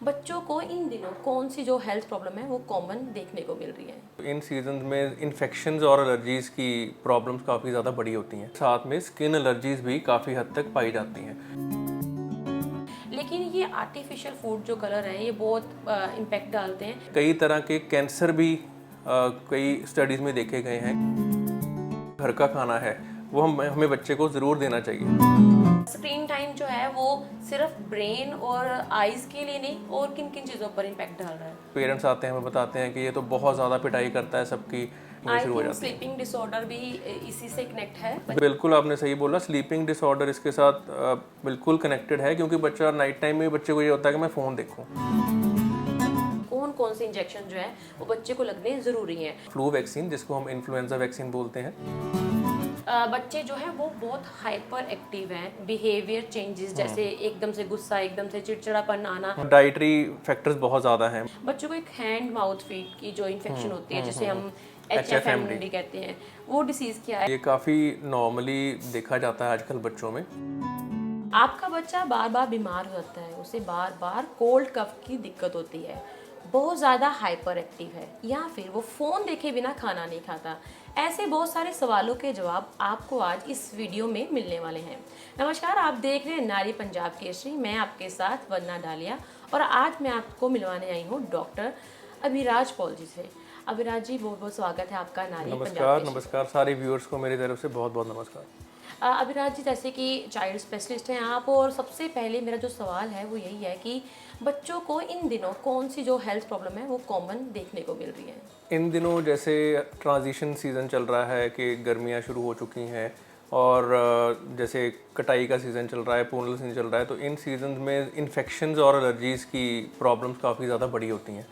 बच्चों को इन दिनों कौन सी जो हेल्थ प्रॉब्लम है वो कॉमन देखने को मिल रही है। इन सीजन में इन्फेक्शंस और एलर्जीज़ की प्रॉब्लम्स काफ़ी ज़्यादा बड़ी होती हैं। साथ में स्किन एलर्जीज़ भी काफ़ी हद तक पाई जाती हैं। लेकिन ये आर्टिफिशियल फूड जो कलर है ये बहुत इम्पैक्ट डालते हैं। कई तरह के कैंसर भी कई स्टडीज़ में देखे गए हैं। घर का खाना है वो हमें बच्चे को ज़रूर देना चाहिए। स्क्रीन टाइम जो है वो सिर्फ ब्रेन और आईज के लिए नहीं और किन किन चीज़ों पर इम्पैक्ट डाल रहा है। पेरेंट्स आते हैं हमें बताते हैं कि ये तो बहुत ज़्यादा पिटाई करता है सबकी, ये आई शुरू हो थिंक जाती है। स्लीपिंग डिसऑर्डर भी इसी से कनेक्ट है। बिल्कुल आपने सही बोला, स्लीपिंग डिसऑर्डर इसके साथ बिल्कुल कनेक्टेड है, क्योंकि बच्चा नाइट टाइम में बच्चे को ये होता है कि मैं फ़ोन देखूं। कौन कौन से इंजेक्शन जो है वो बच्चे को लगने ज़रूरी हैं। फ्लू वैक्सीन, जिसको हम इन्फ्लुएंजा वैक्सीन बोलते हैं। बच्चे जो हैं वो बहुत हाइपर एक्टिव हैं। बिहेवियर चेंजेस जैसे एकदम से गुस्सा, एकदम से चिड़चिड़ापन आना। डाइटरी फैक्टर्स बहुत ज़्यादा हैं। बच्चों को एक हैंड माउथ फीट की जो इन्फेक्शन होती है जिसे हम HFMD कहते हैं, वो डिसीज़ क्या है। ये काफ़ी नॉर्मली देखा जाता है आजकल बच्चों में। आपका बच्चा बार बार बीमार हो जाता है, उसे बार बार कोल्ड कफ की दिक्कत होती है, बहुत ज़्यादा हाइपर एक्टिव है, या फिर वो फ़ोन देखे बिना खाना नहीं खाता। ऐसे बहुत सारे सवालों के जवाब आपको आज इस वीडियो में मिलने वाले हैं। नमस्कार, आप देख रहे हैं नारी पंजाब केसरी। मैं आपके साथ वंदना डालिया और आज मैं आपको मिलवाने आई हूँ डॉक्टर अभिराज पॉल जी से। अभिराज जी, बहुत बहुत स्वागत है आपका नारी पंजाब नमस्कार केसरी। नमस्कार, सारे व्यूअर्स को मेरी तरफ से बहुत बहुत नमस्कार। अभिराज जी, जैसे कि चाइल्ड स्पेशलिस्ट हैं आप, और सबसे पहले मेरा जो सवाल है वो यही है कि बच्चों को इन दिनों कौन सी जो हेल्थ प्रॉब्लम है वो कॉमन देखने को मिल रही है। इन दिनों जैसे ट्रांजिशन सीज़न चल रहा है कि गर्मियाँ शुरू हो चुकी हैं और जैसे कटाई का सीज़न चल रहा है, पूर्णल सीज़न चल रहा है, तो इन सीजन में इन्फेक्शंस और एलर्जीज़ की प्रॉब्लम्स काफ़ी ज़्यादा बड़ी होती हैं।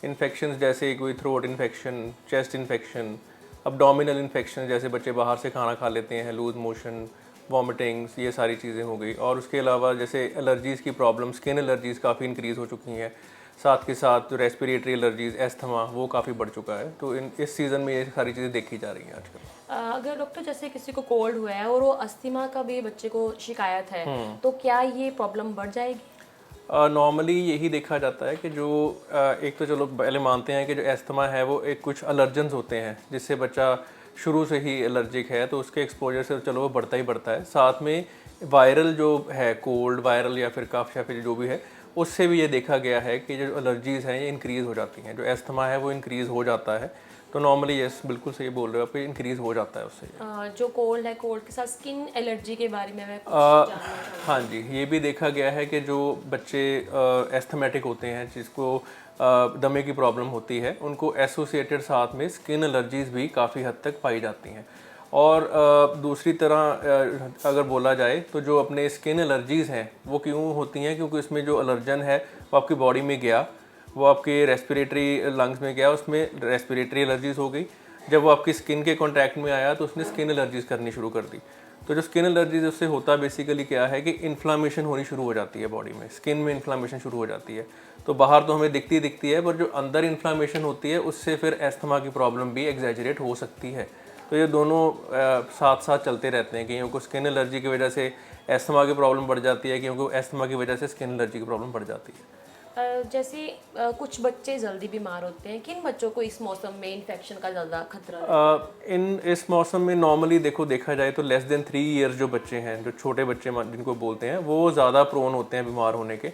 इन्फेक्शंस जैसे कोई throat infection, chest infection, abdominal infection, जैसे बच्चे बाहर से खाना खा लेते हैं, लूज मोशन, वॉमिटिंग्स, ये सारी चीज़ें हो गई। और उसके अलावा जैसे एलर्जीज़ की प्रॉब्लम, स्किन एलर्जीज़ काफ़ी इंक्रीज़ हो चुकी हैं। साथ के साथ जो रेस्पिरेटरी एलर्जीज़, एस्थमा, वो काफ़ी बढ़ चुका है। तो इस सीज़न में ये सारी चीज़ें देखी जा रही हैं आजकल। अगर डॉक्टर जैसे किसी को कोल्ड हुआ है और वो अस्थमा का भी बच्चे को शिकायत है, तो क्या ये प्रॉब्लम बढ़ जाएगी। नॉर्मली यही देखा जाता है कि जो एक तो चलो पहले मानते हैं कि जो एस्थमा है वो एक कुछ एलर्जेंस होते हैं जिससे बच्चा शुरू से ही एलर्जिक है, तो उसके एक्सपोजर से चलो वो बढ़ता ही बढ़ता है। साथ में वायरल जो है, कोल्ड वायरल या फिर कफ या फिर जो भी है, उससे भी ये देखा गया है कि जो एलर्जीज़ हैं ये इंक्रीज़ हो जाती हैं। जो एस्थमा है वो इंक्रीज़ हो जाता है। तो नॉर्मली यस, बिल्कुल सही बोल रहे हो आप, इंक्रीज़ हो जाता है उससे। जो कोल्ड है, कोल्ड के साथ स्किन एलर्जी के बारे में मैं कुछ जानना चाहूँगी। हाँ जी, ये भी देखा गया है कि जो बच्चे एस्थमेटिक होते हैं, जिसको दमे की प्रॉब्लम होती है, उनको एसोसिएटेड साथ में स्किन एलर्जीज़ भी काफ़ी हद तक पाई जाती हैं। और दूसरी तरह अगर बोला जाए तो जो अपने स्किन एलर्जीज़ हैं वो क्यों होती हैं, क्योंकि इसमें जो एलर्जन है वो आपकी बॉडी में गया, वो आपके रेस्पिरेटरी लंग्स में गया, उसमें रेस्पिरेटरी एलर्जीज़ हो गई। जब वो आपकी स्किन के कॉन्टैक्ट में आया तो उसने स्किन एलर्जीज़ करनी शुरू कर दी। तो जो स्किन एलर्जीज उससे होता बेसिकली क्या है कि इन्फ्लामेशन होनी शुरू हो जाती है बॉडी में, स्किन में इन्फ्लामेशन शुरू हो जाती है। तो बाहर तो हमें दिखती है, पर जो अंदर इन्फ्लामेशन होती है उससे फिर एस्थमा की प्रॉब्लम भी एग्जैजरेट हो सकती है। तो ये दोनों साथ साथ चलते रहते हैं। कहीं को स्किन एलर्जी की वजह से एस्थमा की प्रॉब्लम बढ़ जाती है, क्योंकि एस्थमा की वजह से स्किन एलर्जी की प्रॉब्लम बढ़ जाती है। जैसे कुछ बच्चे जल्दी बीमार होते हैं, किन बच्चों को इस मौसम में इन्फेक्शन का ज़्यादा खतरा है। इस मौसम में नॉर्मली देखा जाए तो लेस देन 3 ईयर्स जो बच्चे हैं, जो छोटे बच्चे जिनको बोलते हैं, वो ज़्यादा प्रोन होते हैं बीमार होने के।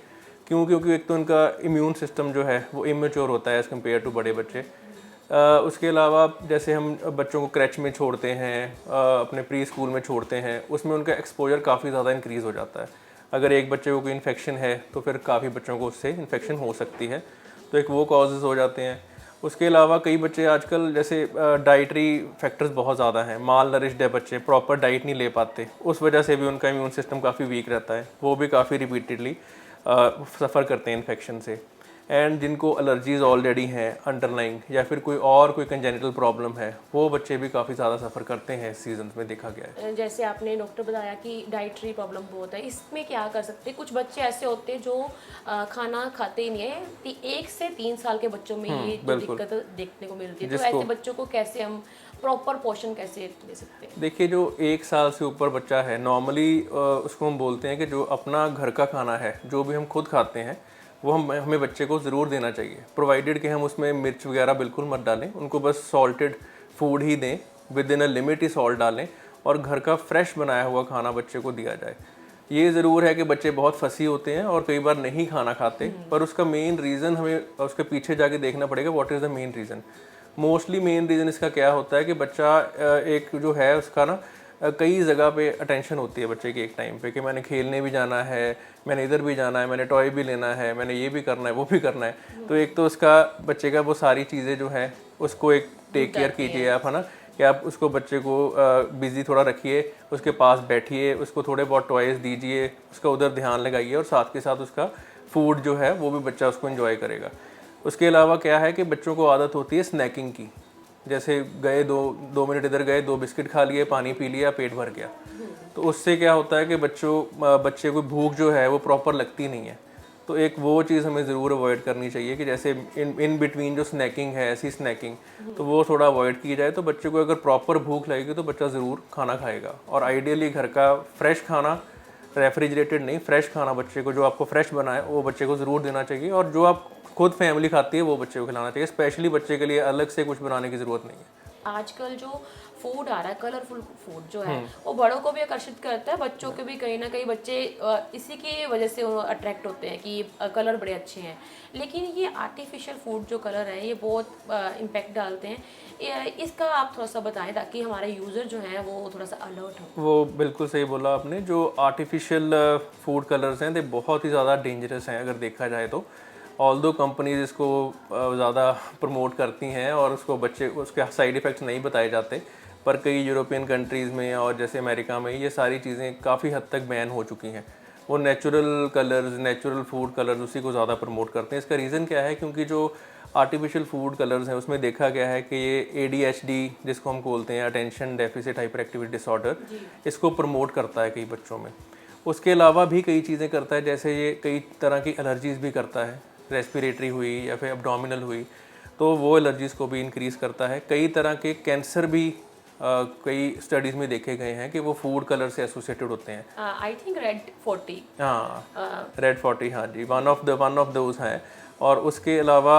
क्योंकि एक तो उनका इम्यून सिस्टम जो है वो इमेच्योर होता है एज़ कम्पेयर टू बड़े बच्चे। उसके अलावा जैसे हम बच्चों को क्रैच में छोड़ते हैं, अपने प्री स्कूल में छोड़ते हैं, उसमें उनका एक्सपोजर काफ़ी ज़्यादा इंक्रीज़ हो जाता है। अगर एक बच्चे को कोई इन्फेक्शन है तो फिर काफ़ी बच्चों को उससे इन्फेक्शन हो सकती है। तो एक वो कॉजेज़ हो जाते हैं। उसके अलावा कई बच्चे आजकल जैसे डाइटरी फैक्टर्स बहुत ज़्यादा हैं, माल नरिश्ड है बच्चे, प्रॉपर डाइट नहीं ले पाते, उस वजह से भी उनका इम्यून सिस्टम काफ़ी वीक रहता है, वो भी काफ़ी रिपीटेडली सफ़र करते हैं इन्फेक्शन से। एंड जिनको एलर्जीज़ ऑलरेडी हैं अंडरलाइंग, या फिर कोई कंजेनिटल प्रॉब्लम है, वो बच्चे भी काफ़ी ज़्यादा सफ़र करते हैं इस सीजन में, देखा गया है। जैसे आपने डॉक्टर बताया कि डाइटरी प्रॉब्लम बहुत है, इसमें क्या कर सकते हैं। कुछ बच्चे ऐसे होते हैं जो खाना खाते ही नहीं है। 1 से 3 साल के बच्चों में ये जो दिक्कत देखने को मिलती है, तो ऐसे बच्चों को कैसे हम प्रॉपर पोषण कैसे दे सकते हैं। देखिए, जो 1 साल से ऊपर बच्चा है, नॉर्मली उसको हम बोलते हैं कि जो अपना घर का खाना है, जो भी हम खुद खाते हैं, वो हमें बच्चे को ज़रूर देना चाहिए, प्रोवाइडेड कि हम उसमें मिर्च वगैरह बिल्कुल मत डालें, उनको बस सॉल्टेड फूड ही दें, with in a limit he salt डालें, और घर का फ्रेश बनाया हुआ खाना बच्चे को दिया जाए। ये ज़रूर है कि बच्चे बहुत फसी होते हैं और कई बार नहीं खाना खाते, पर उसका मेन रीज़न हमें उसके पीछे जाके देखना पड़ेगा, what is the main reason. Mostly men reason इसका क्या होता है कि बच्चा एक जो है उसका ना कई जगह पे अटेंशन होती है बच्चे की एक टाइम पे, कि मैंने खेलने भी जाना है, मैंने इधर भी जाना है, मैंने टॉय भी लेना है, मैंने ये भी करना है, वो भी करना है। तो एक तो उसका बच्चे का वो सारी चीज़ें जो है उसको एक टेक केयर कीजिए आप, है ना, कि आप उसको बच्चे को बिज़ी थोड़ा रखिए, उसके पास बैठिए, उसको थोड़े बहुत टॉयज़ दीजिए, उसका उधर ध्यान लगाइए, और साथ के साथ उसका फूड जो है वो भी बच्चा उसको एंजॉय करेगा। उसके अलावा क्या है कि बच्चों को आदत होती है स्नैकिंग की, जैसे गए 2 मिनट इधर गए, 2 बिस्किट खा लिए, पानी पी लिया, पेट भर गया। तो उससे क्या होता है कि बच्चे को भूख जो है वो प्रॉपर लगती नहीं है। तो एक वो चीज़ हमें ज़रूर अवॉइड करनी चाहिए कि जैसे इन बिटवीन जो स्नैकिंग है, ऐसी स्नैकिंग, तो वो थोड़ा अवॉइड की जाए। तो बच्चे को अगर प्रॉपर भूख लगेगी तो बच्चा ज़रूर खाना खाएगा, और आइडियली घर का फ्रेश खाना, रेफ्रिजरेटेड नहीं, फ्रेश खाना बच्चे को, जो आपको फ्रेश बनाए वो बच्चे को ज़रूर देना चाहिए, और जो आप खुद फैमिली खाती है वो बच्चे को खिलाना चाहिए। स्पेशली बच्चे के लिए अलग से कुछ बनाने की ज़रूरत नहीं है। आजकल जो फूड आ रहा है, कलरफुल फूड जो है, वो बड़ों को भी आकर्षित करता है, बच्चों को भी कहीं ना कहीं बच्चे इसी की वजह से अट्रैक्ट होते हैं कि कलर बड़े अच्छे हैं। लेकिन ये आर्टिफिशियल फूड जो कलर है ये बहुत इम्पैक्ट डालते हैं। इसका आप थोड़ा सा बताएं ताकि हमारे यूज़र जो हैं वो थोड़ा सा अलर्ट हो। वो बिल्कुल सही बोला आपने, जो आर्टिफिशियल फूड कलर्स हैं, ये बहुत ही ज़्यादा डेंजरस हैं अगर देखा जाए तो। ऑल्दो कंपनीज इसको ज़्यादा प्रमोट करती हैं और उसके साइड इफ़ेक्ट्स नहीं बताए जाते, पर कई यूरोपियन कंट्रीज़ में और जैसे अमेरिका में ये सारी चीज़ें काफ़ी हद तक बैन हो चुकी हैं। वो natural colours, natural food colours उसी को ज़्यादा प्रमोट करते हैं। इसका रीज़न क्या है, क्योंकि जो आर्टिफिशियल फूड कलर्स हैं उसमें देखा गया है कि ये ADHD, जिसको हम बोलते हैं attention deficit hyper activity disorder, इसको प्रमोट करता है कई बच्चों में। उसके अलावा भी कई चीज़ें करता है, जैसे ये कई तरह की एलर्जीज़ भी करता है, रेस्पिरेटरी हुई या फिर एब्डोमिनल हुई, तो वो एलर्जीज़ को भी इंक्रीज़ करता है। कई तरह के कैंसर भी कई स्टडीज़ में देखे गए हैं कि वो फूड कलर से एसोसिएटेड होते हैं। I think red 40। हाँ, रेड 40, हाँ जी, वन ऑफ दोज हैं। और उसके अलावा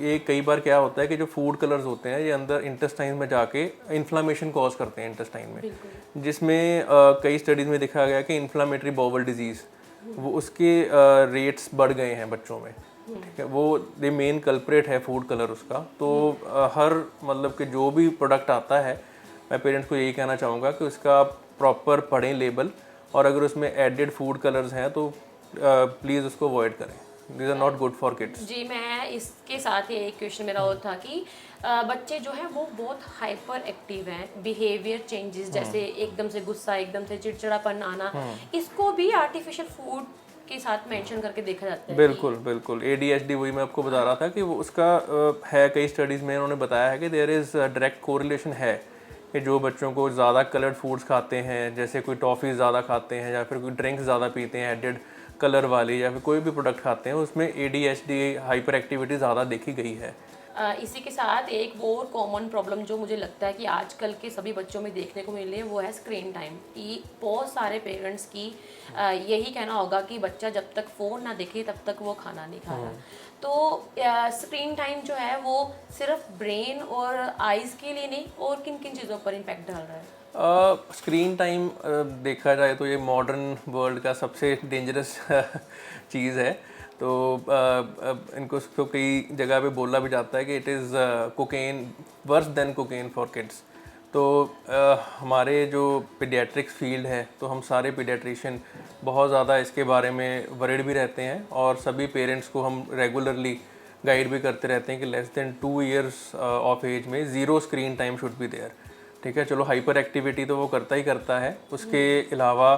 ये कई बार क्या होता है कि जो फूड कलर्स होते हैं ये अंदर इंटेस्टाइन में जाके इन्फ्लामेशन कॉज करते हैं इंटेस्टाइन में, जिसमें कई स्टडीज़ में देखा गया कि इन्फ्लामेटरी बाउल डिजीज़, वो उसके रेट्स बढ़ गए हैं बच्चों में। ठीक है, वो द मेन कल्प्रेट है फूड कलर उसका। तो हर मतलब कि जो भी प्रोडक्ट आता है, मैं पेरेंट्स को यही कहना चाहूँगा कि उसका प्रॉपर पढ़ें लेबल, और अगर उसमें एडेड फूड कलर्स हैं तो प्लीज़ उसको अवॉइड करें। These are not good for kids. जी, मैं इसके साथ ही एक क्वेश्चन मेरा और था कि बच्चे जो हैं वो बहुत हाइपर एक्टिव हैं, बिहेवियर चेंजेस, जैसे एकदम से गुस्सा, एकदम से चिड़चिड़ापन आना, इसको भी आर्टिफिशियल फूड के साथ मेंशन करके देखा जाता है। बिल्कुल बिल्कुल, ADHD वही मैं आपको बता रहा था कि वो उसका है, कई स्टडीज़ में उन्होंने बताया है कि देयर इज़ डायरेक्ट कोरिलेशन है कि जो बच्चों को ज़्यादा कलर्ड फूड्स खाते हैं, जैसे कोई टॉफ़ी ज़्यादा खाते हैं या फिर कोई ड्रिंक्स ज़्यादा पीते हैं एडेड कलर वाली, या फिर कोई भी प्रोडक्ट खाते हैं, उसमें ADHD हाइपर एक्टिविटी ज़्यादा देखी गई है। इसी के साथ एक और कॉमन प्रॉब्लम जो मुझे लगता है कि आजकल के सभी बच्चों में देखने को मिल रही है वो है स्क्रीन टाइम की। बहुत सारे पेरेंट्स की यही कहना होगा कि बच्चा जब तक फ़ोन ना देखे तब तक वो खाना नहीं खा रहा। तो स्क्रीन टाइम जो है वो सिर्फ ब्रेन और आइज़ के लिए नहीं, और किन किन चीज़ों पर इम्पैक्ट डाल रहा है? स्क्रीन टाइम देखा जाए तो ये मॉडर्न वर्ल्ड का सबसे डेंजरस चीज़ है। तो इनको तो कई जगह पे बोला भी जाता है कि it is cocaine, worse than cocaine for kids. तो हमारे जो पीडियाट्रिक्स फील्ड है, तो हम सारे पीडियाट्रिशियन बहुत ज़्यादा इसके बारे में वरीड भी रहते हैं, और सभी पेरेंट्स को हम रेगुलरली गाइड भी करते रहते हैं कि less than 2 years of age में 0 screen time should be there. ठीक है, चलो हाइपर एक्टिविटी तो वो करता ही करता है, उसके अलावा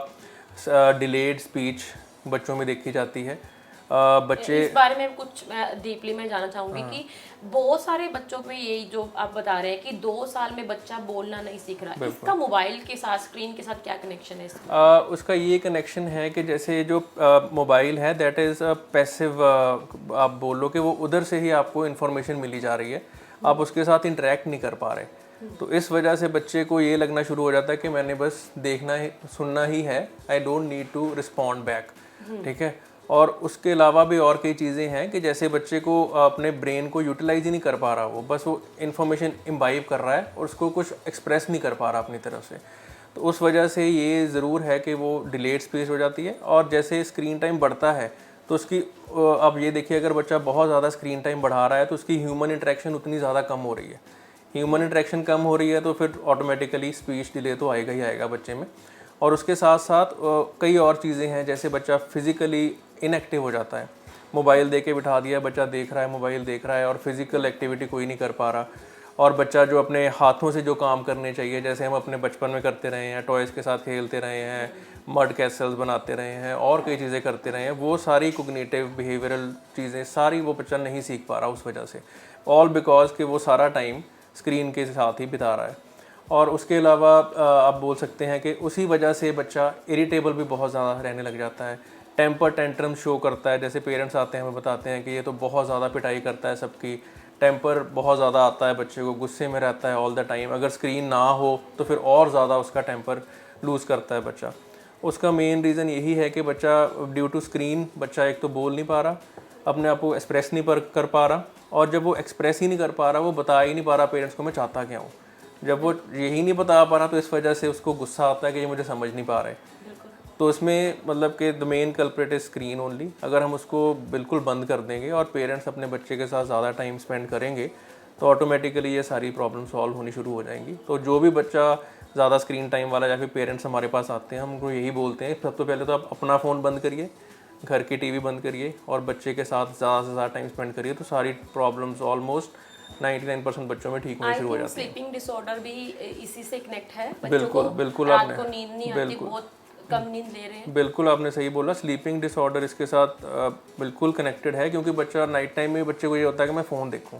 डिलेड स्पीच बच्चों में देखी जाती है। बच्चे इस बारे में कुछ डीपली मैं जानना चाहूँगी कि बहुत सारे बच्चों में यही जो आप बता रहे हैं कि 2 साल में बच्चा बोलना नहीं सीख रहा, इसका मोबाइल के साथ, स्क्रीन के साथ क्या कनेक्शन है इसका? उसका ये कनेक्शन है कि जैसे जो मोबाइल है दैट इज़ पैसिव, आप बोलो कि वो उधर से ही आपको इन्फॉर्मेशन मिली जा रही है, आप उसके साथ इंटरेक्ट नहीं कर पा रहे। तो इस वजह से बच्चे को ये लगना शुरू हो जाता है कि मैंने बस देखना ही सुनना ही है, I don't need to respond back. ठीक है, और उसके अलावा भी और कई चीज़ें हैं कि जैसे बच्चे को अपने ब्रेन को यूटिलाइज ही नहीं कर पा रहा, वो बस वो इन्फॉर्मेशन इम्बाइब कर रहा है और उसको कुछ एक्सप्रेस नहीं कर पा रहा अपनी तरफ से। तो उस वजह से ये ज़रूर है कि वो डिलेड स्पीच हो जाती है। और जैसे स्क्रीन टाइम बढ़ता है तो उसकी अब ये देखिए, अगर बच्चा बहुत ज़्यादा स्क्रीन टाइम बढ़ा रहा है तो उसकी ह्यूमन इंटरेक्शन उतनी ज़्यादा कम हो रही है। ह्यूमन इंटरेक्शन कम हो रही है तो फिर ऑटोमेटिकली स्पीच डिले तो आएगा ही आएगा बच्चे में। और उसके साथ साथ कई और चीज़ें हैं, जैसे बच्चा फिज़िकली इनएक्टिव हो जाता है। मोबाइल दे के बिठा दिया, बच्चा देख रहा है, मोबाइल देख रहा है और फिज़िकल एक्टिविटी कोई नहीं कर पा रहा। और बच्चा जो अपने हाथों से जो काम करने चाहिए, जैसे हम अपने बचपन में करते रहे हैं, टॉयज़ के साथ खेलते रहे हैं, मड कैसल्स बनाते रहे हैं और कई चीज़ें करते रहे हैं, वो सारी कोग्निटिव बिहेवियरल चीज़ें सारी वो बच्चा नहीं सीख पा रहा उस वजह से। ऑल बिकॉज कि वो सारा टाइम स्क्रीन के साथ ही बिता रहा है। और उसके अलावा आप बोल सकते हैं कि उसी वजह से बच्चा इरिटेबल भी बहुत ज़्यादा रहने लग जाता है, टेम्पर टेंट्रम शो करता है। जैसे पेरेंट्स आते हैं, हमें बताते हैं कि ये तो बहुत ज़्यादा पिटाई करता है सबकी, टेम्पर बहुत ज़्यादा आता है बच्चे को, गुस्से में रहता है ऑल द टाइम। अगर स्क्रीन ना हो तो फिर और ज़्यादा उसका टेम्पर लूज़ करता है बच्चा। उसका मेन रीज़न यही है कि बच्चा ड्यू टू स्क्रीन बच्चा एक तो बोल नहीं पा रहा, अपने आप को एक्सप्रेस नहीं कर पा रहा, और जब वो एक्सप्रेस ही नहीं कर पा रहा, वो बता ही नहीं पा रहा पेरेंट्स को मैं चाहता क्या हूँ। जब वो यही नहीं बता पा रहा तो इस वजह से उसको गुस्सा आता है कि ये मुझे समझ नहीं पा रहे। तो इसमें मतलब कि the main culprit is screen only. अगर हम उसको बिल्कुल बंद कर देंगे और पेरेंट्स अपने बच्चे के साथ ज़्यादा टाइम स्पेंड करेंगे तो ऑटोमेटिकली ये सारी प्रॉब्लम सॉल्व होनी शुरू हो जाएंगी। तो जो भी बच्चा ज़्यादा स्क्रीन टाइम वाला या फिर पेरेंट्स हमारे पास आते हैं, हम उनको यही बोलते हैं सबसे पहले तो आप अपना फ़ोन बंद करिए, घर की टीवी बंद करिए और बच्चे के साथ ज़्यादा से ज़्यादा टाइम स्पेंड करिए, तो सारी प्रॉब्लम्स ऑलमोस्ट 99% बच्चों में ठीक होनी शुरू हो जाती है। स्लीपिंग डिसऑर्डर भी इसी से कनेक्ट है। बच्चों बिल्कुल को बिल्कुल रात को नींद नहीं आती, बहुत कम नींद ले रहे हैं। बिल्कुल आपने सही बोला, स्लीपिंग डिसऑर्डर इसके साथ बिल्कुल कनेक्टेड है, क्योंकि बच्चा नाइट टाइम में बच्चे को ये होता है कि मैं फ़ोन देखूं,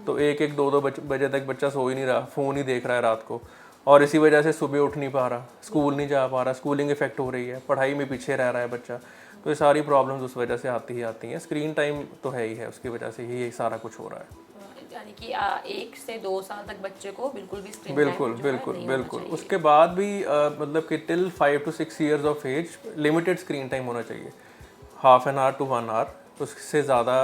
तो एक एक दो दो बजे तक बच्चा सो ही नहीं रहा, फ़ोन ही देख रहा है रात को, और इसी वजह से सुबह उठ नहीं पा रहा, स्कूल नहीं जा पा रहा, स्कूलिंग इफेक्ट हो रही है, पढ़ाई में पीछे रह रहा है बच्चा। तो ये सारी प्रॉब्लम्स उस वजह से आती ही हैं। स्क्रीन टाइम तो है ही है, उसकी वजह से ही ये सारा कुछ हो रहा है। यानी कि 1 से 2 साल तक बच्चे को बिल्कुल भी स्क्रीन बिल्कुल टाइम बिल्कुल बिल्कुल उसके बाद भी मतलब कि till 5 to 6 years of age limited screen time होना चाहिए, half an hour to 1 hour, उससे ज़्यादा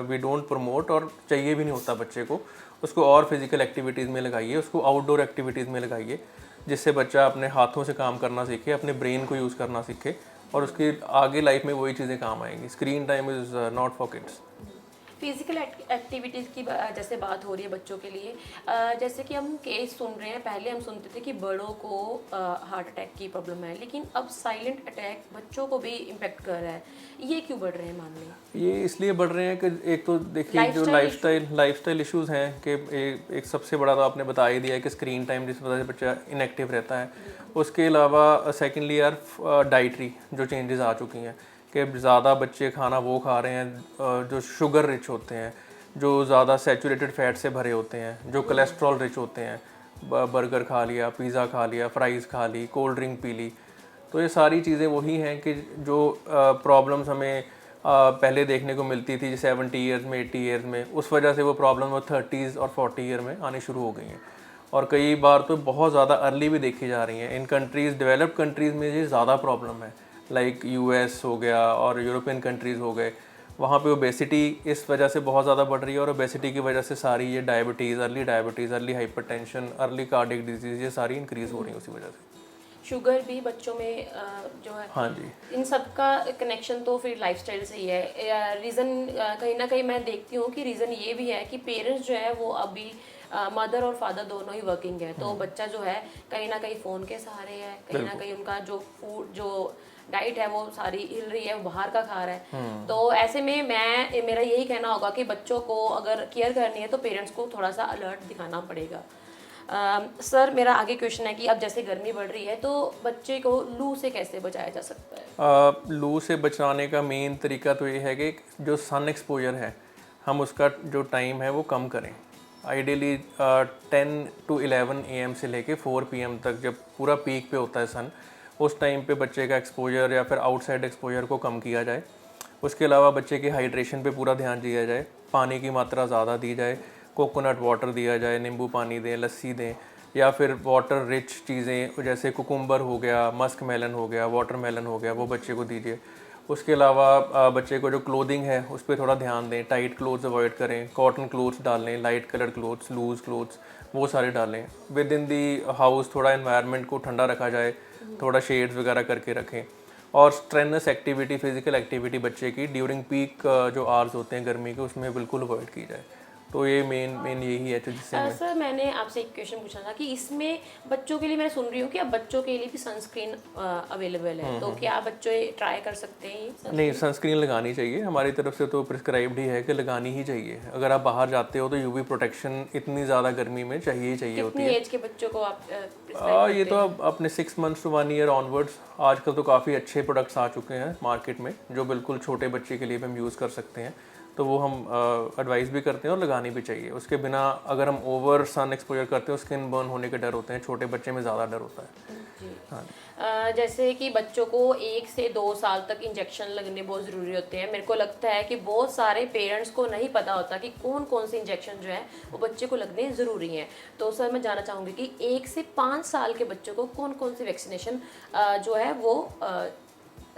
वी डोंट प्रमोट, और चाहिए भी नहीं होता बच्चे को। उसको और फिजिकल एक्टिविटीज़ में लगाइए, उसको आउटडोर एक्टिविटीज़ में लगाइए, जिससे बच्चा अपने हाथों से काम करना सीखे, अपने ब्रेन को यूज़ करना सीखे, और उसकी आगे लाइफ में वही चीज़ें काम आएंगी। Screen time is not for kids. Physical activities की जैसे बात हो रही है बच्चों के लिए, जैसे कि हम केस सुन रहे हैं, पहले हम सुनते थे कि बड़ों को हार्ट अटैक की प्रॉब्लम है, लेकिन अब साइलेंट अटैक बच्चों को भी इम्पेक्ट कर रहा है। ये क्यों बढ़ रहे हैं मामले? ये इसलिए बढ़ रहे हैं कि एक तो देखिए जो लाइफस्टाइल इश्यूज़ हैं कि एक सबसे बड़ा तो आपने बता ही दिया है कि स्क्रीन टाइम जिस वजह से बच्चा इनएक्टिव रहता है। उसके अलावा सेकेंडली यार डाइटरी जो चेंजेस आ चुकी हैं कि ज़्यादा बच्चे खाना वो खा रहे हैं जो शुगर रिच होते हैं, जो ज़्यादा सैचुरेटेड फैट से भरे होते हैं, जो कोलेस्ट्रॉल रिच होते हैं। बर्गर खा लिया, पिज़्ज़ा खा लिया, फ्राइज़ खा ली, कोल्ड ड्रिंक पी ली। तो ये सारी चीज़ें वही हैं कि जो प्रॉब्लम्स हमें पहले देखने को मिलती थी 70 ईयर्स में, 80 ईयर्स में, उस वजह से वो प्रॉब्लम वो 30s और 40 ईयर में आनी शुरू हो गई हैं, और कई बार तो बहुत ज़्यादा अर्ली भी देखी जा रही हैं। इन कंट्रीज़, डेवलप्ड कंट्रीज़ में ये ज़्यादा प्रॉब्लम है, लाइक यूएस हो गया और यूरोपियन कंट्रीज़ हो गए, वहाँ पे ओबेसिटी इस वजह से बहुत ज़्यादा बढ़ रही है, और ओबेसिटी की वजह से सारी ये diabetes, early hypertension, early cardiac disease, ये सारी इंक्रीज़ हो रही हैं उसी वजह से। शुगर भी बच्चों में जो है, हाँ जी, इन सब का कनेक्शन तो फिर लाइफस्टाइल से ही है। रीज़न कहीं ना कहीं मैं देखती हूँ कि रीज़न ये भी है कि पेरेंट्स जो है वो अभी मदर और फादर दोनों ही वर्किंग है, तो बच्चा जो है कहीं ना कहीं फ़ोन के सहारे है, कहीं ना कहीं उनका जो फूड, जो डाइट है वो सारी हिल रही है, वो बाहर का खा रहा है। तो ऐसे में मेरा यही कहना होगा कि बच्चों को अगर केयर करनी है तो पेरेंट्स को थोड़ा सा अलर्ट दिखाना पड़ेगा। सर, मेरा आगे क्वेश्चन है कि अब जैसे गर्मी बढ़ रही है तो बच्चे को लू से कैसे बचाया जा सकता है? लू से बचाने का मेन तरीका तो ये है कि जो सन एक्सपोजर है हम उसका जो टाइम है वो कम करें। आइडियली 10 to 11 AM से लेके 4 PM तक जब पूरा पीक पे होता है सन, उस टाइम पे बच्चे का एक्सपोजर या फिर आउटसाइड एक्सपोजर को कम किया जाए। उसके अलावा बच्चे की हाइड्रेशन पे पूरा ध्यान दिया जाए, पानी की मात्रा ज़्यादा दी जाए, कोकोनट वाटर दिया जाए, नींबू पानी दें, लस्सी दें, या फिर वाटर रिच चीज़ें जैसे कुकुम्बर हो गया, मस्क मेलन हो गया, वाटर मेलन हो गया, वो बच्चे को दीजिए। उसके अलावा बच्चे को जो क्लोथिंग है उस पर थोड़ा ध्यान दें, टाइट क्लोथ्स अवॉइड करें, कॉटन क्लोथ्स डालें, light colour clothes, loose clothes वो सारे डालें। विद इन दी हाउस थोड़ा एनवायरनमेंट को ठंडा रखा जाए, थोड़ा शेड्स वगैरह करके रखें। और स्ट्रेनस एक्टिविटी, फिजिकल एक्टिविटी बच्चे की ड्यूरिंग पीक जो आवर्स होते हैं गर्मी के, उसमें बिल्कुल अवॉइड की जाए। तो ये मेन यही है जिससे सर मैंने आपसे एक क्वेश्चन पूछना था कि इसमें बच्चों के लिए मैं सुन रही हूँ कि अब बच्चों के लिए भी सनस्क्रीन अवेलेबल है, तो क्या बच्चे ट्राई कर सकते हैं ये? नहीं, सनस्क्रीन लगानी चाहिए, हमारी तरफ से तो प्रिस्क्राइब्ड ही है कि लगानी ही चाहिए। अगर आप बाहर जाते हो तो यूवी प्रोटेक्शन इतनी ज़्यादा गर्मी में चाहिए ही चाहिए होती कितनी है। एज के बच्चों को आप prescribe ये तो अब अपने 6 मंथ्स टू 1 ईयर ऑनवर्ड्स, आजकल तो काफ़ी अच्छे प्रोडक्ट्स आ चुके हैं मार्केट में जो बिल्कुल छोटे बच्चे के लिए भी हम यूज़ कर सकते हैं, तो वो हम एडवाइस भी करते हैं और लगानी भी चाहिए। उसके बिना अगर हम ओवर सन एक्सपोजर करते हैं, स्किन बर्न होने के डर होते हैं, छोटे बच्चे में ज़्यादा डर होता है। जी। जैसे कि बच्चों को 1 से 2 साल तक इंजेक्शन लगने बहुत ज़रूरी होते हैं। मेरे को लगता है कि बहुत सारे पेरेंट्स को नहीं पता होता कि कौन कौन से इंजेक्शन जो है वो बच्चे को लगने ज़रूरी हैं। तो सर मैं जानना चाहूँगी कि 1 से 5 साल के बच्चों को कौन कौन सी वैक्सीनेशन जो है वो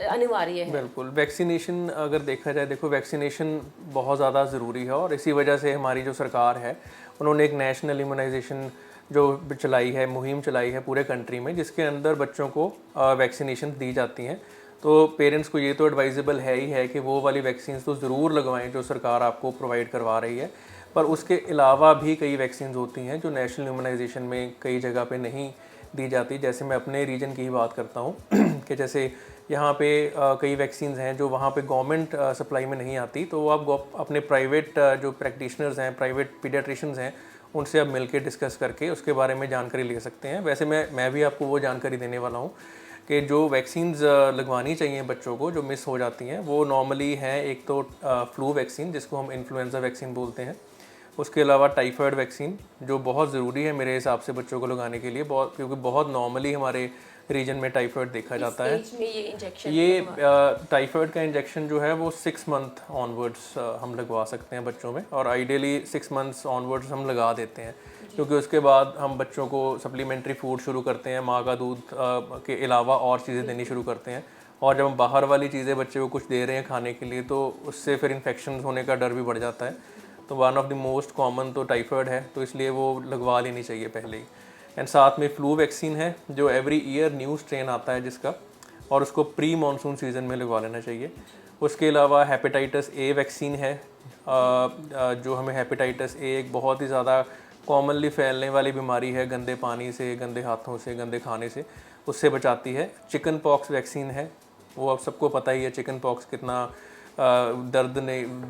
अनिवार्य है? बिल्कुल, वैक्सीनेशन अगर देखा जाए, देखो वैक्सीनेशन बहुत ज़्यादा ज़रूरी है और इसी वजह से हमारी जो सरकार है उन्होंने एक नेशनल इम्यूनाइजेशन जो चलाई है, मुहिम चलाई है पूरे कंट्री में, जिसके अंदर बच्चों को वैक्सीनेशन दी जाती हैं। तो पेरेंट्स को ये तो एडवाइजेबल है ही है कि वो वाली वैक्सीन तो ज़रूर लगवाएं जो सरकार आपको प्रोवाइड करवा रही है, पर उसके अलावा भी कई वैक्सीन होती हैं जो नेशनल इम्यूनाइजेशन में कई जगह पे नहीं दी जाती। जैसे मैं अपने रीजन की ही बात करता हूँ कि जैसे यहाँ पे कई वैक्सीन्स हैं जो वहाँ पे गवर्नमेंट सप्लाई में नहीं आती, तो आप अपने प्राइवेट जो प्रैक्टिशनर्स हैं, प्राइवेट पीडियाट्रिशियंस हैं, उनसे आप मिलके डिस्कस करके उसके बारे में जानकारी ले सकते हैं। वैसे मैं भी आपको वो जानकारी देने वाला हूँ कि जो वैक्सीन्स लगवानी चाहिए बच्चों को जो मिस हो जाती हैं, वो नॉर्मली हैं एक तो फ्लू वैक्सीन जिसको हम इन्फ्लुएंजा वैक्सीन बोलते हैं, उसके अलावा टाइफाइड वैक्सीन जो बहुत ज़रूरी है मेरे हिसाब से बच्चों को लगाने के लिए, बहुत, क्योंकि बहुत नॉर्मली हमारे रीजन में टाइफाइड देखा जाता है। ये टाइफाइड का इंजेक्शन जो है वो 6 मंथ ऑनवर्ड्स हम लगवा सकते हैं बच्चों में, और आइडियली 6 मंथ्स ऑनवर्ड्स हम लगा देते हैं, क्योंकि उसके बाद हम बच्चों को सप्लीमेंट्री फूड शुरू करते हैं, माँ का दूध के अलावा और चीज़ें देनी शुरू करते हैं। और जब हम बाहर वाली चीज़ें बच्चे को कुछ दे रहे हैं खाने के लिए, तो उससे फिर इन्फेक्शन होने का डर भी बढ़ जाता है। तो one of the most common तो टाइफाइड है, तो इसलिए वो लगवा लेनी चाहिए पहले ही। एंड साथ में फ्लू वैक्सीन है जो एवरी ईयर न्यू स्ट्रेन आता है जिसका, और उसको प्री मानसून सीज़न में लगवा लेना चाहिए। उसके अलावा हेपेटाइटिस ए वैक्सीन है जो हमें हेपेटाइटिस ए एक बहुत ही ज़्यादा कॉमनली फैलने वाली बीमारी है, गंदे पानी से, गंदे हाथों से, गंदे खाने से, उससे बचाती है। चिकन पॉक्स वैक्सीन है, वो अब सबको पता ही है चिकन पॉक्स कितना दर्द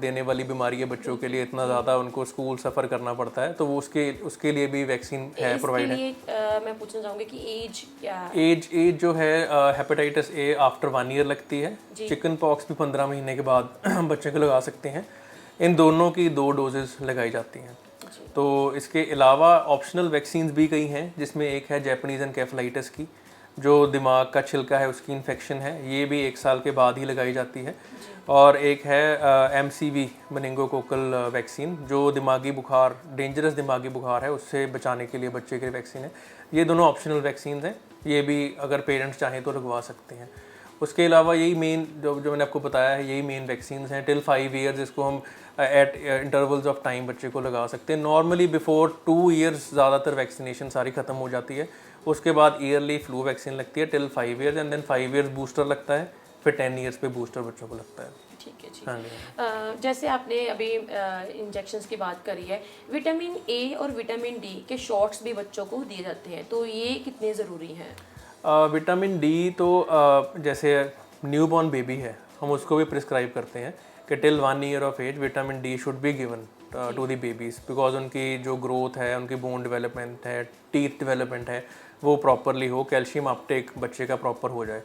देने वाली बीमारी है बच्चों के लिए, इतना ज़्यादा उनको स्कूल सफ़र करना पड़ता है, तो वो उसके लिए भी वैक्सीन है, प्रोवाइड है। मैं पूछना चाहूँगी कि एज क्या है? एज जो है हेपेटाइटिस ए आफ्टर 1 ईयर लगती है, चिकन पॉक्स भी 15 महीने के बाद बच्चे को लगा सकते हैं। इन दोनों की 2 डोजेस लगाई जाती हैं। तो इसके अलावा ऑप्शनल वैक्सीन्स भी कई हैं, जिसमें एक है जैपनीज़ एनकेफेलाइटिस की, जो दिमाग का छिलका है उसकी इन्फेक्शन है, ये भी 1 साल के बाद ही लगाई जाती है। और एक है MCV मेनिंगोकोकल वैक्सीन, जो दिमागी बुखार, डेंजरस दिमागी बुखार है, उससे बचाने के लिए बच्चे के वैक्सीन है। ये दोनों ऑप्शनल वैक्सीन हैं, ये भी अगर पेरेंट्स चाहें तो लगवा सकते हैं। उसके अलावा यही मेन जो मैंने आपको बताया है, यही मेन वैक्सीन हैं टिल 5 ईयर्स, जिसको हम एट इंटरवल्स ऑफ टाइम बच्चे को लगा सकते हैं। नॉर्मली बिफोर 2 ईयर्स ज़्यादातर वैक्सीनेशन सारी ख़त्म हो जाती है, उसके बाद ईयरली फ्लू वैक्सीन लगती है till 5 years, and then 5 years booster लगता है, फिर 10 ईयर्स पे बूस्टर बच्चों को लगता है। ठीक है जी। जैसे आपने अभी इंजेक्शंस की बात करी है, विटामिन ए और विटामिन डी के शॉट्स भी बच्चों को दिए जाते हैं, तो ये कितने ज़रूरी हैं? विटामिन डी तो जैसे न्यूबॉर्न बेबी है, हम उसको भी प्रिस्क्राइब करते हैं कि till 1 year of age vitamin D should be given to the babies, because उनकी जो ग्रोथ है, उनकी बोन डेवलपमेंट है, टीथ डेवलपमेंट है, वो प्रॉपरली हो, कैल्शियम अपटेक बच्चे का प्रॉपर हो जाए।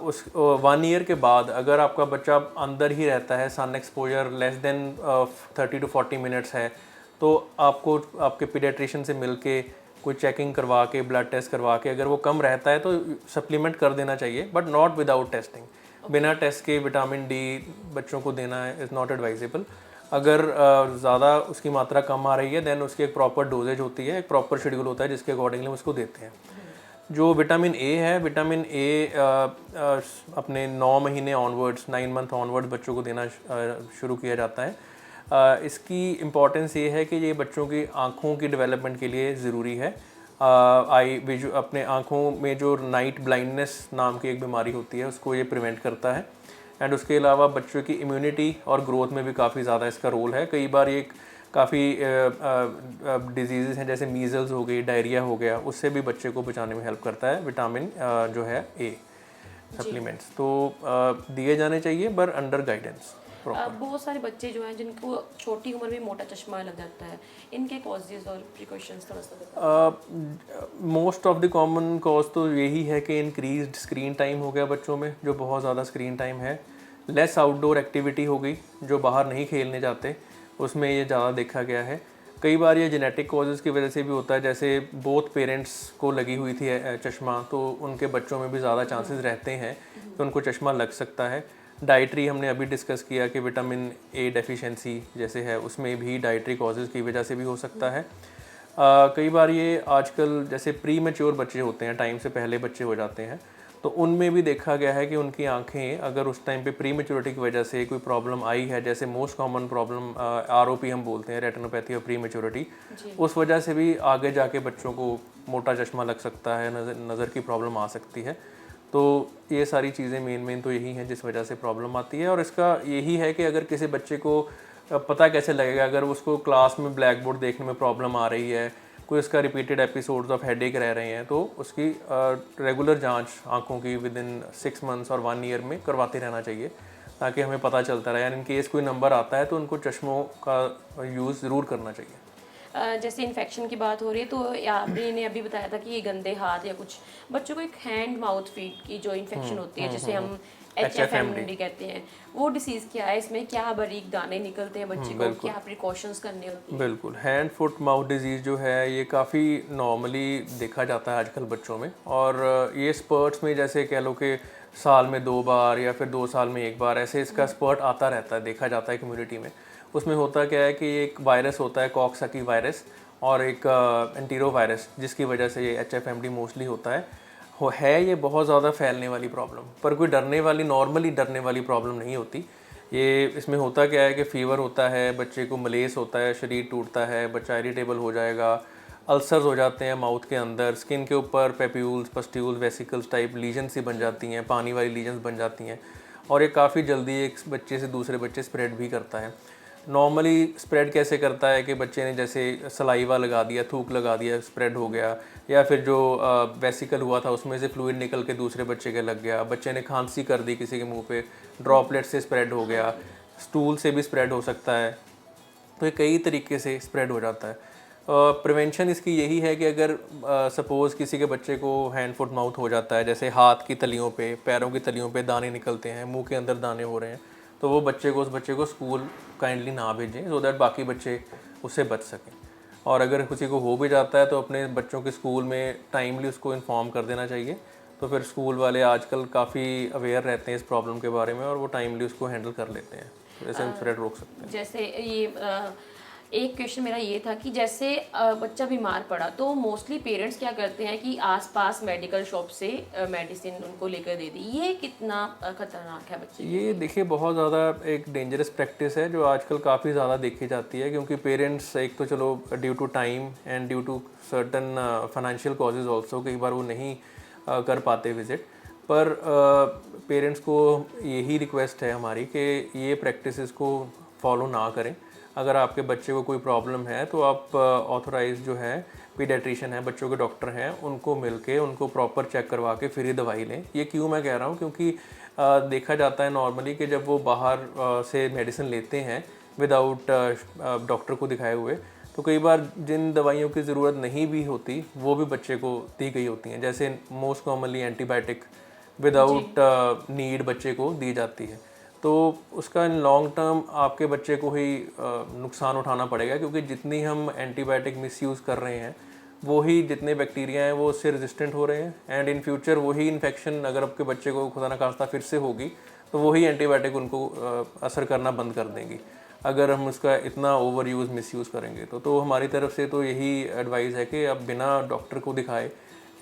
उस 1 ईयर के बाद अगर आपका बच्चा अंदर ही रहता है, sun exposure less than 30 to 40 minutes है, तो आपको आपके पीडियाट्रिशियन से मिलके कोई चेकिंग करवा के, ब्लड टेस्ट करवा के, अगर वो कम रहता है तो सप्लीमेंट कर देना चाहिए, बट नॉट विदाउट टेस्टिंग। बिना टेस्ट के विटामिन डी बच्चों को देना इज़ नॉट एडवाइजेबल। अगर ज़्यादा उसकी मात्रा कम आ रही है, देन उसकी एक प्रॉपर डोजेज होती है, एक प्रॉपर शेड्यूल होता है जिसके अकॉर्डिंगली हम उसको देते हैं। जो विटामिन ए है, विटामिन ए अपने 9 महीने ऑनवर्ड्स, 9 मंथ ऑनवर्ड्स बच्चों को देना शुरू किया जाता है। इसकी इम्पॉर्टेंस ये है कि ये बच्चों की आँखों की डेवलपमेंट के लिए ज़रूरी है। अपने आँखों में जो नाइट ब्लाइंडनेस नाम की एक बीमारी होती है उसको ये प्रिवेंट करता है। एंड उसके अलावा बच्चों की इम्यूनिटी और ग्रोथ में भी काफ़ी ज़्यादा इसका रोल है। कई बार ये काफ़ी डिजीज़ हैं जैसे मीज़ल्स हो गई, डायरिया हो गया, उससे भी बच्चे को बचाने में हेल्प करता है विटामिन जो है ए सप्लीमेंट्स। तो दिए जाने चाहिए पर अंडर गाइडेंस। बहुत सारे बच्चे जो हैं जिनको छोटी उम्र में मोटा चश्मा लग जाता है, इनके कॉजेज और प्रिकॉशंस थोड़ा सा बताओ। Most of the common cause तो यही है कि इंक्रीज्ड स्क्रीन टाइम हो गया बच्चों में, जो बहुत ज़्यादा स्क्रीन टाइम है। लेस आउटडोर एक्टिविटी हो गई, जो बाहर नहीं खेलने जाते, उसमें ये ज़्यादा देखा गया है। कई बार ये जेनेटिक कॉजेज़ की वजह से भी होता है, जैसे बोथ पेरेंट्स को लगी हुई थी चश्मा, तो उनके बच्चों में भी ज़्यादा चांसेस रहते हैं कि उनको चश्मा लग सकता है। डाइटरी हमने अभी डिस्कस किया कि विटामिन ए डेफिशिएंसी जैसे है, उसमें भी डाइटरी कॉजेज़ की वजह से भी हो सकता है। कई बार ये आजकल जैसे प्री मैच्योर बच्चे होते हैं, टाइम से पहले बच्चे हो जाते हैं, तो उनमें भी देखा गया है कि उनकी आंखें अगर उस टाइम पे प्री मैच्योरिटी की वजह से कोई प्रॉब्लम आई है, जैसे मोस्ट कॉमन प्रॉब्लम आरओपी हम बोलते हैं, रेटिनोपैथी और प्री मैच्योरिटी, उस वजह से भी आगे जाके बच्चों को मोटा चश्मा लग सकता है, नज़र की प्रॉब्लम आ सकती है। तो ये सारी चीज़ें मेन तो यही हैं जिस वजह से प्रॉब्लम आती है। और इसका यही है कि अगर किसी बच्चे को पता कैसे लगेगा, अगर उसको क्लास में ब्लैक बोर्ड देखने में प्रॉब्लम आ रही है, कोई उसका रिपीटेड एपिसोड्स ऑफ हेडेक रह रहे हैं, तो उसकी रेगुलर जांच आंखों की विद इन 6 मंथ्स और 1 ईयर में करवाते रहना चाहिए, ताकि हमें पता चलता रहे। यानी इन केस कोई नंबर आता है तो उनको चश्मों का यूज़ ज़रूर करना चाहिए। जैसे इन्फेक्शन की बात हो रही है, तो आपने अभी बताया था कि ये गंदे हाथ या कुछ बच्चों को एक हैंड माउथ फीट की जो इन्फेक्शन होती है, जिसे हम HFMD कहते हैं, वो डिसीज़ क्या है, इसमें क्या बारीक दाने निकलते हैं बच्चे को, क्या प्रिकॉशंस करने होती हैं? बिल्कुल, हैंड फुट माउथ डिजीज़ जो है ये काफ़ी नॉर्मली देखा जाता है आजकल बच्चों में। और ये स्पर्ट्स में, जैसे कह लो कि साल में 2 बार या फिर 2 साल में 1 बार, ऐसे इसका स्पर्ट आता रहता है, देखा जाता है कम्युनिटी में। उसमें होता क्या है कि एक वायरस होता है, कॉक्सकी वायरस, और एक एंटीरो वायरस, जिसकी वजह से ये HFMD मोस्टली होता है ये बहुत ज़्यादा फैलने वाली प्रॉब्लम, पर कोई नॉर्मली डरने वाली प्रॉब्लम नहीं होती। ये इसमें होता क्या है कि फ़ीवर होता है, बच्चे को मलेस होता है, शरीर टूटता है, बच्चा इरिटेबल हो जाएगा, अल्सर्स हो जाते हैं माउथ के अंदर, स्किन के ऊपर papules, pustules, vesicles type lesion सी बन जाती हैं, पानी वाली लीजन्स बन जाती हैं, और ये काफ़ी जल्दी एक बच्चे से दूसरे बच्चे स्प्रेड भी करता है। नॉर्मली स्प्रेड कैसे करता है कि बच्चे ने जैसे सलाइवा लगा दिया, थूक लगा दिया, स्प्रेड हो गया, या फिर जो वेसिकल हुआ था उसमें से फ्लूइड निकल के दूसरे बच्चे के लग गया, बच्चे ने खांसी कर दी किसी के मुंह पे, ड्रॉपलेट से स्प्रेड हो गया, स्टूल से भी स्प्रेड हो सकता है। तो ये कई तरीके से स्प्रेड हो जाता है। प्रिवेंशन इसकी यही है कि अगर सपोज़ किसी के बच्चे को हैंड फुट माउथ हो जाता है, जैसे हाथ की तलियों पे, पैरों की तलियों पे दाने निकलते हैं, मुंह के अंदर दाने हो रहे हैं, तो वो उस बच्चे को स्कूल काइंडली ना भेजें, सो दैट बाकी बच्चे उससे बच सकें। और अगर किसी को हो भी जाता है तो अपने बच्चों के स्कूल में टाइमली उसको इन्फॉर्म कर देना चाहिए। तो फिर स्कूल वाले आजकल काफ़ी अवेयर रहते हैं इस प्रॉब्लम के बारे में, और वो टाइमली उसको हैंडल कर लेते हैं, तो ऐसे हम स्प्रेड रोक सकते हैं। जैसे ये एक क्वेश्चन मेरा ये था कि जैसे बच्चा बीमार पड़ा तो मोस्टली पेरेंट्स क्या करते हैं कि आसपास मेडिकल शॉप से मेडिसिन उनको लेकर दे दी, ये कितना खतरनाक है बच्चे के लिए? ये देखिए बहुत ज़्यादा एक डेंजरस प्रैक्टिस है जो आजकल काफ़ी ज़्यादा देखी जाती है, क्योंकि पेरेंट्स एक तो चलो due to time and due to certain financial causes also कई बार वो नहीं कर पाते विज़िट, पर पेरेंट्स को यही रिक्वेस्ट है हमारी कि ये प्रैक्टिसेस को फॉलो ना करें। अगर आपके बच्चे को कोई प्रॉब्लम है तो आप ऑथोराइज जो है पीडियाट्रिशियन है, बच्चों के डॉक्टर हैं, उनको मिलके उनको प्रॉपर चेक करवा के फिर ही दवाई लें। ये क्यों मैं कह रहा हूँ, क्योंकि देखा जाता है नॉर्मली कि जब वो बाहर से मेडिसिन लेते हैं विदाउट डॉक्टर को दिखाए हुए, तो कई बार जिन दवाइयों की ज़रूरत नहीं भी होती वो भी बच्चे को दी गई होती हैं। जैसे most commonly antibiotic without need बच्चे को दी जाती है, तो उसका इन लॉन्ग टर्म आपके बच्चे को ही नुकसान उठाना पड़ेगा, क्योंकि जितनी हम एंटीबायोटिक मिसयूज़ कर रहे हैं वही जितने बैक्टीरिया हैं वो उससे रेजिस्टेंट हो रहे हैं, एंड इन फ्यूचर वही इन्फेक्शन अगर आपके बच्चे को खुदा न खास्ता फिर से होगी तो वही एंटीबायोटिक उनको असर करना बंद कर देंगी अगर हम उसका इतना ओवर यूज़ मिस यूज़ करेंगे। तो हमारी तरफ से तो यही एडवाइस है कि आप बिना डॉक्टर को दिखाए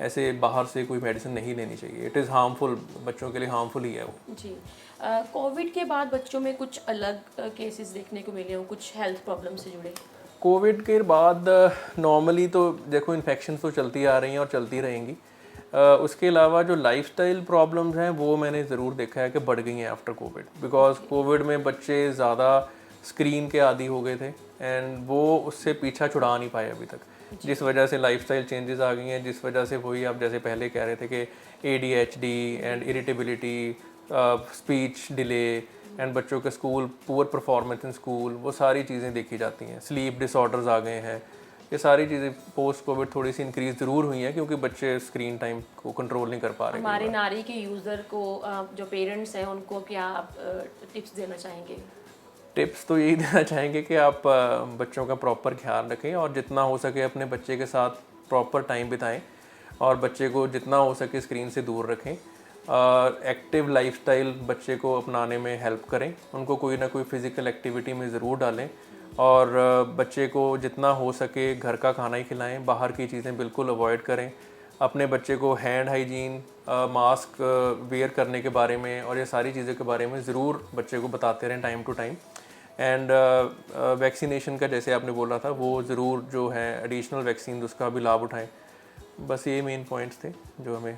ऐसे बाहर से कोई मेडिसिन नहीं लेनी चाहिए। इट इज़ हार्मफुल, बच्चों के लिए हार्मफुल ही है वो। जी। कोविड के बाद बच्चों में कुछ अलग केसेस देखने को मिले हों, कुछ हेल्थ प्रॉब्लम से जुड़े? कोविड के बाद नॉर्मली तो देखो इन्फेक्शन तो चलती आ रही हैं और चलती रहेंगी। उसके अलावा जो लाइफस्टाइल प्रॉब्लम्स हैं वो मैंने ज़रूर देखा है कि बढ़ गई हैं आफ्टर कोविड, बिकॉज कोविड में बच्चे ज़्यादा स्क्रीन के आदी हो गए थे एंड वो उससे पीछा छुड़ा नहीं पाए अभी तक, जिस वजह से लाइफस्टाइल चेंजेस आ गई हैं, जिस वजह से वही आप जैसे पहले कह रहे थे कि ADHD and irritability, speech delay and बच्चों के school poor performance in school, वो सारी चीज़ें देखी जाती हैं। स्लीप डिसऑर्डर्स आ गए हैं, ये सारी चीज़ें पोस्ट कोविड थोड़ी सी इंक्रीज ज़रूर हुई हैं क्योंकि बच्चे स्क्रीन टाइम को कंट्रोल नहीं कर पा रहे। हमारे नारी के यूज़र को, जो पेरेंट्स हैं, उनको क्या आप टिप्स देना चाहेंगे? टिप्स तो यही देना चाहेंगे कि आप बच्चों का प्रॉपर ख्याल रखें और जितना हो सके अपने बच्चे के साथ प्रॉपर टाइम बिताएं और बच्चे को जितना हो सके स्क्रीन से दूर रखें। एक्टिव लाइफस्टाइल बच्चे को अपनाने में हेल्प करें, उनको कोई ना कोई फ़िज़िकल एक्टिविटी में ज़रूर डालें और बच्चे को जितना हो सके घर का खाना ही खिलाएं, बाहर की चीज़ें बिल्कुल अवॉइड करें। अपने बच्चे को हैंड हाइजीन, मास्क वेयर करने के बारे में और ये सारी चीज़ों के बारे में ज़रूर बच्चे को बताते रहें time to time. And vaccination का जैसे आपने बोला था वो ज़रूर जो है एडिशनल वैक्सीन उसका भी लाभ उठाएं। बस ये मेन पॉइंट्स थे जो हमें।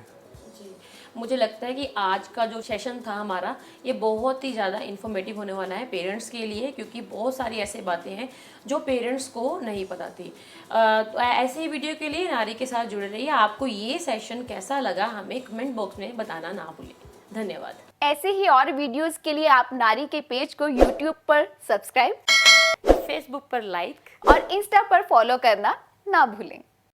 जी, मुझे लगता है कि आज का जो सेशन था हमारा, ये बहुत ही ज़्यादा इन्फॉर्मेटिव होने वाला है पेरेंट्स के लिए, क्योंकि बहुत सारी ऐसी बातें हैं जो पेरेंट्स को नहीं पता थी। तो ऐसे ही वीडियो के लिए नारी के साथ जुड़े रहिए। आपको ये सेशन कैसा लगा हमें कमेंट बॉक्स में बताना ना भूलें। धन्यवाद। ऐसे ही और वीडियोस के लिए आप नारी के पेज को YouTube पर सब्सक्राइब, फेसबुक पर लाइक और इंस्टा पर फॉलो करना ना भूलें।